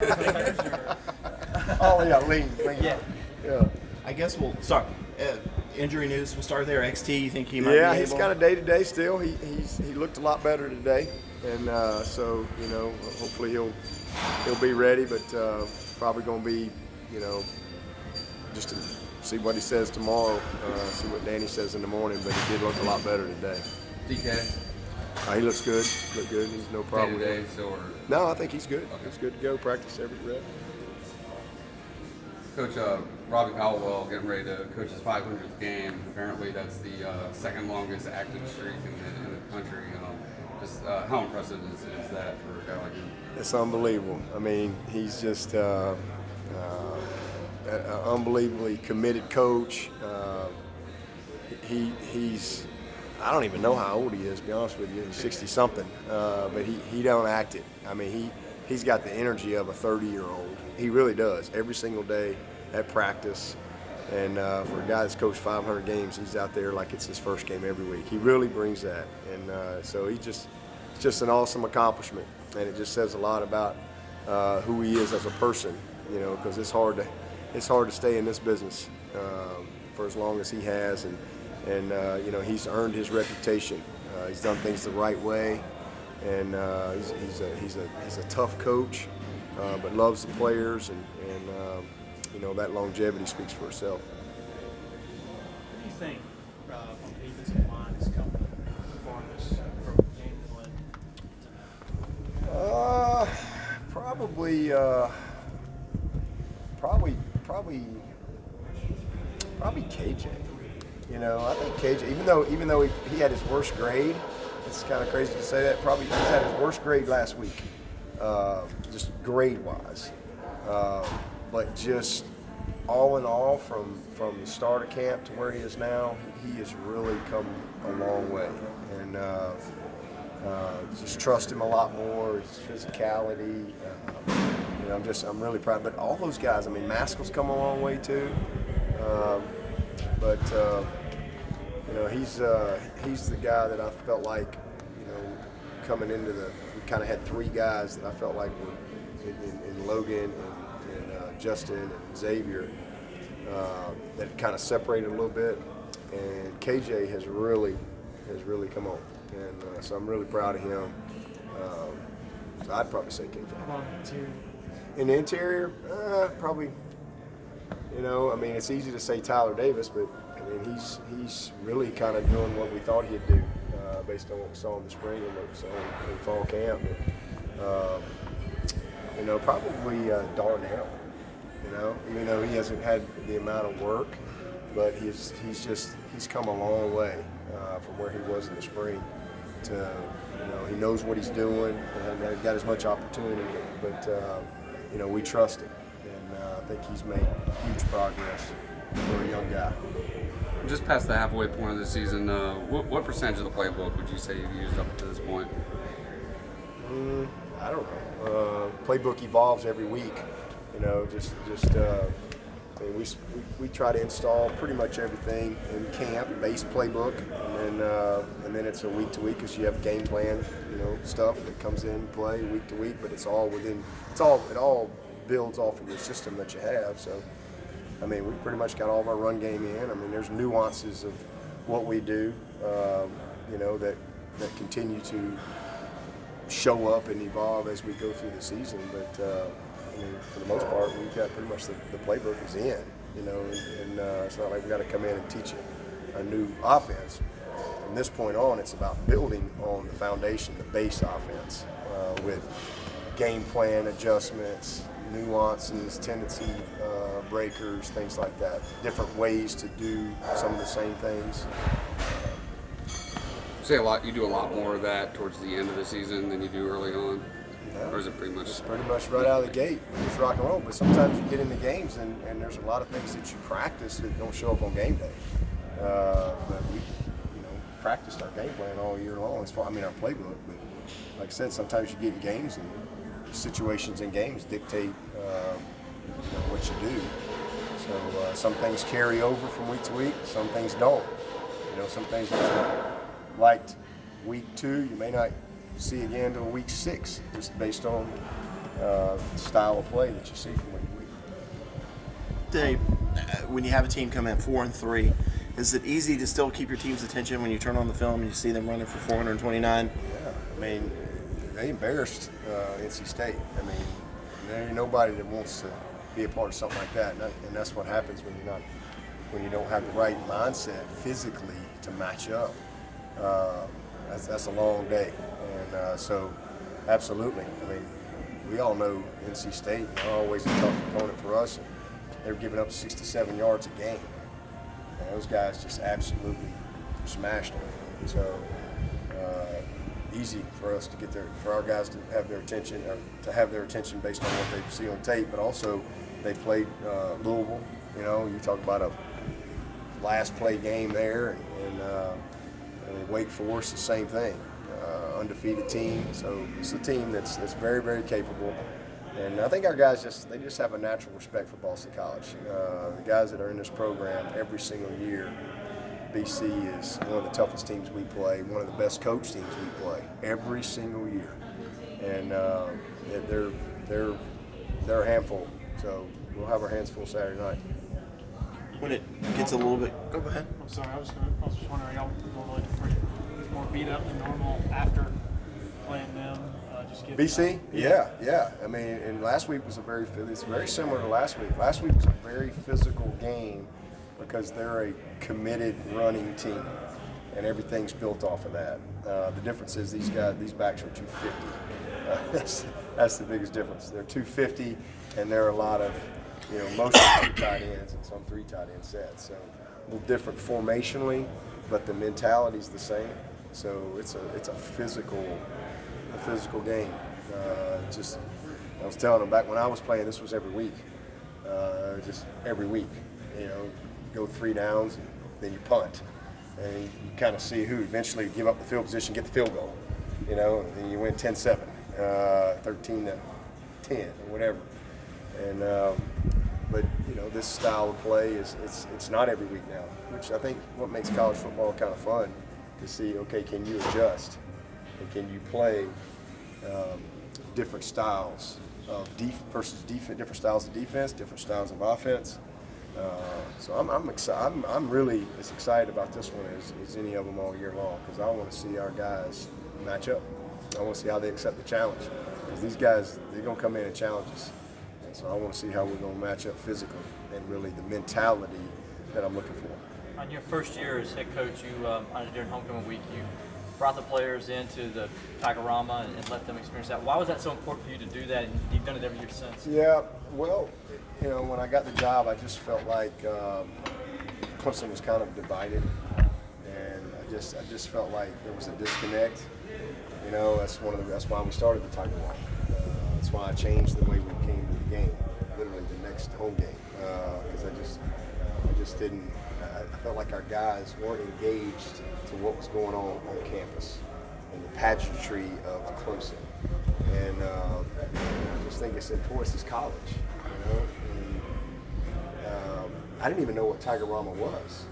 Oh yeah, lean. Yeah. I guess we'll start. Injury news. We'll start there. XT. You think he might? Yeah, be he's able? got a day-to-day still. He looked a lot better today, and so hopefully he'll be ready. But probably going to be just to see what he says tomorrow. See what Danny says in the morning. But he did look a lot better today. DK. He looks good. Look good. He's no problem. Day-to-day, so No, I think he's good. Okay. He's good to go. Practice every rep. Coach Robbie Caldwell getting ready to coach his 500th game. Apparently, that's the second longest active streak in the country. Just how impressive is that for a guy like him? It's unbelievable. I mean, he's just an unbelievably committed coach. He's I don't even know how old he is, to be honest with you. He's 60-something, but he don't act it. I mean, he's got the energy of a 30-year-old. He really does. Every single day at practice. And for a guy that's coached 500 games, he's out there like it's his first game every week. He really brings that. And so it's just an awesome accomplishment. And it just says a lot about who he is as a person, because it's hard to stay in this business for as long as he has. And he's earned his reputation. He's done things the right way. And he's a tough coach. But loves the players, and that longevity speaks for itself. What do you think on the defensive line is coming farthest from game to Probably KJ. I think KJ, even though he had his worst grade, it's kind of crazy to say that. Probably he's had his worst grade last week, just grade-wise. But just all in all, from the start of camp to where he is now, he has really come a long way. And just trust him a lot more. His physicality. I'm really proud. But all those guys. I mean, Maskell's come a long way too. But he's the guy that I felt like, coming into we kind of had three guys that I felt like were in Logan and Justin and Xavier that kind of separated a little bit, and KJ has really come on, and so I'm really proud of him. So I'd probably say KJ. How about the interior? In the interior, probably. It's easy to say Tyler Davis, but he's really kind of doing what we thought he'd do based on what we saw in the spring and what we saw in fall camp. Probably Darnell. Even though he hasn't had the amount of work, but he's come a long way from where he was in the spring to he knows what he's doing and hasn't got as much opportunity, but we trust him, and I think he's made huge progress for a young guy. Just past the halfway point of the season, what percentage of the playbook would you say you've used up to this point? I don't know. Playbook evolves every week. We try to install pretty much everything in camp, base playbook, and then it's a week to week because you have game plan, stuff that comes in play week to week. But it all builds off of your system that you have. So, we pretty much got all of our run game in. There's nuances of what we do, that continue to show up and evolve as we go through the season. But for the most part, we've got pretty much the playbook is in. And it's not like we got to come in and teach a new offense. From this point on, it's about building on the foundation, the base offense, with game plan adjustments, nuances, tendency breakers, things like that. Different ways to do some of the same things. You do a lot more of that towards the end of the season than you do early on? Yeah. Or is it pretty much? It's pretty much right out of the gate. It's rock and roll. But sometimes you get into games and there's a lot of things that you practice that don't show up on game day. But we, practiced our game plan all year long. Our playbook. But like I said, sometimes you get in games and situations in games dictate what you do. So some things carry over from week to week. Some things don't. Some things that you liked week 2, you may not see again until week 6, just based on style of play that you see from week to week. Dave, when you have a team come in 4-3, is it easy to still keep your team's attention when you turn on the film and you see them running for 429? Yeah, I mean, they embarrassed NC State. I mean, there ain't nobody that wants to be a part of something like that, and that's what happens when you don't have the right mindset physically to match up. That's a long day, and so absolutely. I mean, we all know NC State are always a tough opponent for us. And they're giving up 67 yards a game. And those guys just absolutely smashed them. So easy for us to get for our guys to have their attention, based on what they see on tape. But also, they played Louisville. You know, you talk about a last play game there, and Wake Forest, the same thing. Undefeated team, so it's a team that's very, very capable, and I think our guys just have a natural respect for Boston College. The guys that are in this program every single year, BC is one of the toughest teams we play, one of the best coach teams we play every single year, and they're a handful. So we'll have our hands full Saturday night. When it gets a little bit, go ahead. I'm sorry, I was just wondering, y'all normally more beat up than normal after playing them? BC? Yeah. I mean, and last week was it's very similar to last week. Last week was a very physical game because they're a committed running team, and everything's built off of that. The difference is these backs are 250. That's the biggest difference. They're 250, and there are a lot of, mostly 2 tight ends and some 3 tight end sets. So a little different formationally, but the mentality's the same. So it's a physical game. I was telling them back when I was playing, this was every week. Just every week. Go 3 downs and then you punt, and you kind of see who eventually give up the field position, get the field goal. And then you win 10-7, 13-10, or whatever. And but this style of play it's not every week now, which I think what makes college football kind of fun. To see, okay, can you adjust, and can you play different styles of different styles of defense, different styles of offense. So I'm excited. I'm really as excited about this one as any of them all year long, because I want to see our guys match up. I want to see how they accept the challenge, because these guys, they're gonna come in and challenge us, and so I want to see how we're gonna match up physically and really the mentality that I'm looking for. On your first year as head coach, during homecoming week, you brought the players into the Tigerama and let them experience that. Why was that so important for you to do that? And you've done it every year since. Yeah, well, when I got the job, I just felt like Clemson was kind of divided, and I just felt like there was a disconnect. That's why we started the Tigerama. That's why I changed the way we came to the game, literally the next home game, because I just didn't. I felt like our guys weren't engaged to what was going on campus and the pageantry of Clemson. And I just think it's important. This is college, And, I didn't even know what Tigerama was.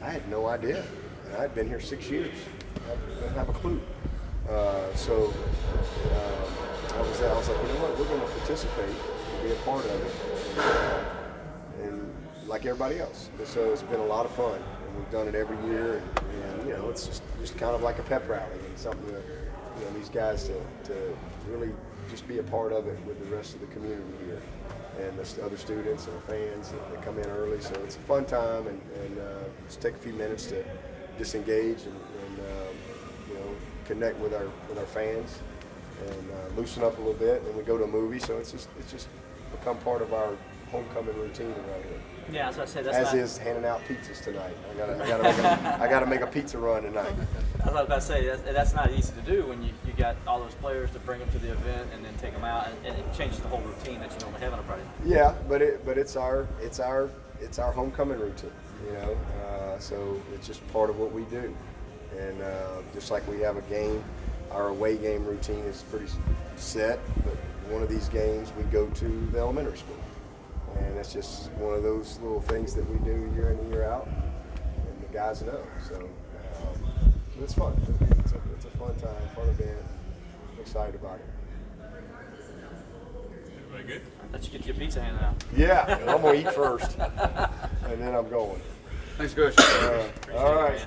I had no idea. And I'd been here 6 years. I didn't have a clue. So I was like, we're going to participate and be a part of it. And like everybody else. And so it's been a lot of fun, and we've done it every year, and it's just kind of like a pep rally, and something that these guys to really just be a part of it with the rest of the community here, and the other students and the fans that come in early. So it's a fun time, and just take a few minutes to disengage and connect with our fans and loosen up a little bit. And we go to a movie, so it's just become part of our homecoming routine around here. Yeah, that's what I said. As is handing out pizzas tonight. I gotta make a pizza run tonight. That's what I was about to say. That's not easy to do when you got all those players to bring them to the event and then take them out, and it changes the whole routine that you normally have on a Friday. Yeah, but it's our homecoming routine. So it's just part of what we do, and just like we have a game, our away game routine is pretty set. But one of these games we go to the elementary school. And it's just one of those little things that we do year in and year out, and the guys know. So it's fun. It's a fun time, fun event. I'm excited about it. Very good. Let you get your pizza handed out. Yeah, I'm gonna eat first, and then I'm going. Thanks, Coach. All right.